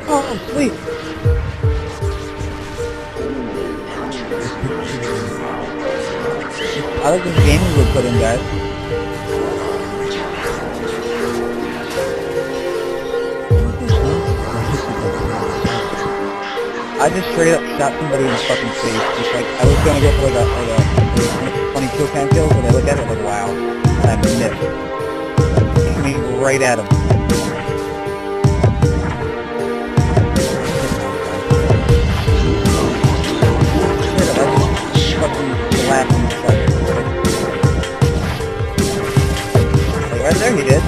Oh, sweet. I like this gaming we put in, guys. I just straight up shot somebody in the fucking face. Just like, I was gonna go for like a funny kill cam kill, but I look at it like, wow. And I missed. Hit me right at him. Right there he did.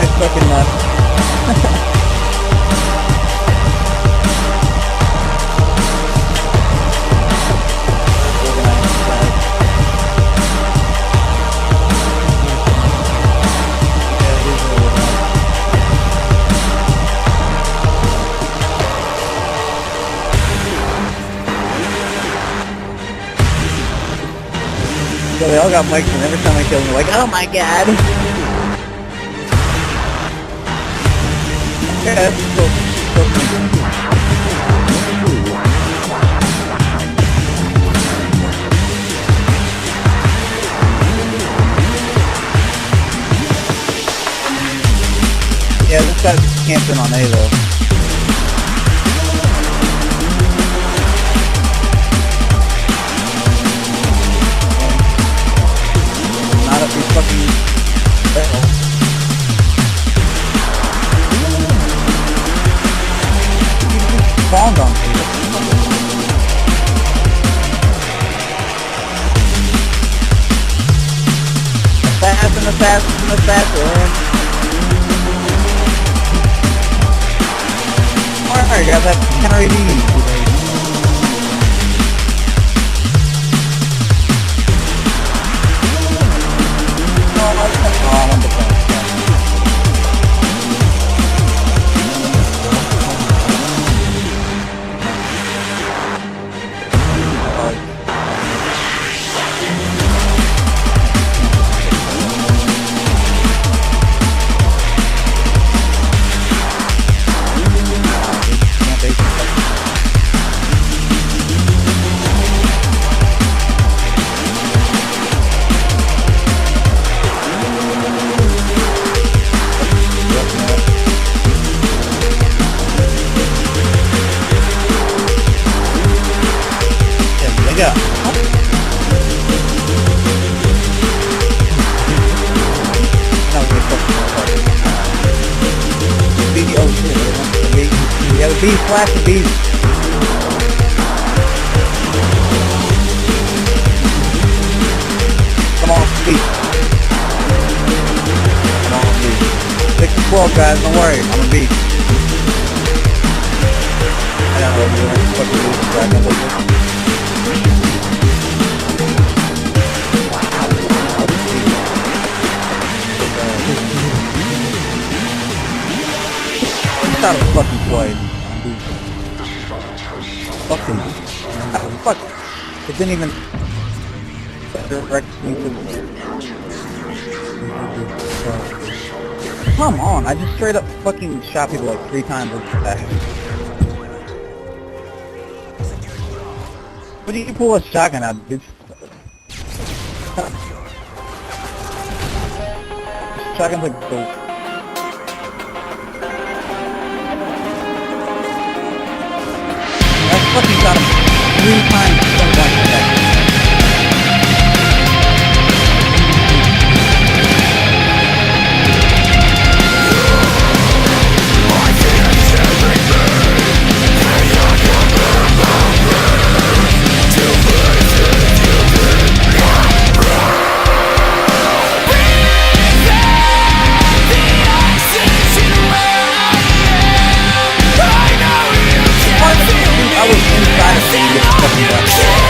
I fucking nuts. So they all got mics, and every time I kill them, they're like, oh my god! Yeah, that's cool. Yeah, this guy's camping on A though. Fucking barrel. Spawned on people. The fast. Alright, guys, that's Henry D. Yeah. Yeah, the bees, flash the bees. Come on, bees. Come on, bees. 6 to 12, guys, don't worry, I'm a beast. I don't know what you're fucking doing, dragon. Out of fucking play. Fucking. Fuck. It didn't even direct me to. Come on, I just straight up fucking shot people like 3 times with that. What do you pull a shotgun out, dude? Shotgun's like the. I fucking shot him 3 times from one attack. I was inside of the fucking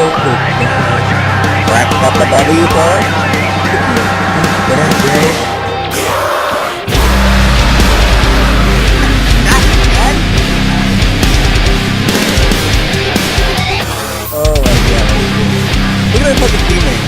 go to wrap up the W for it. Oh my god. Look at that fucking teammate.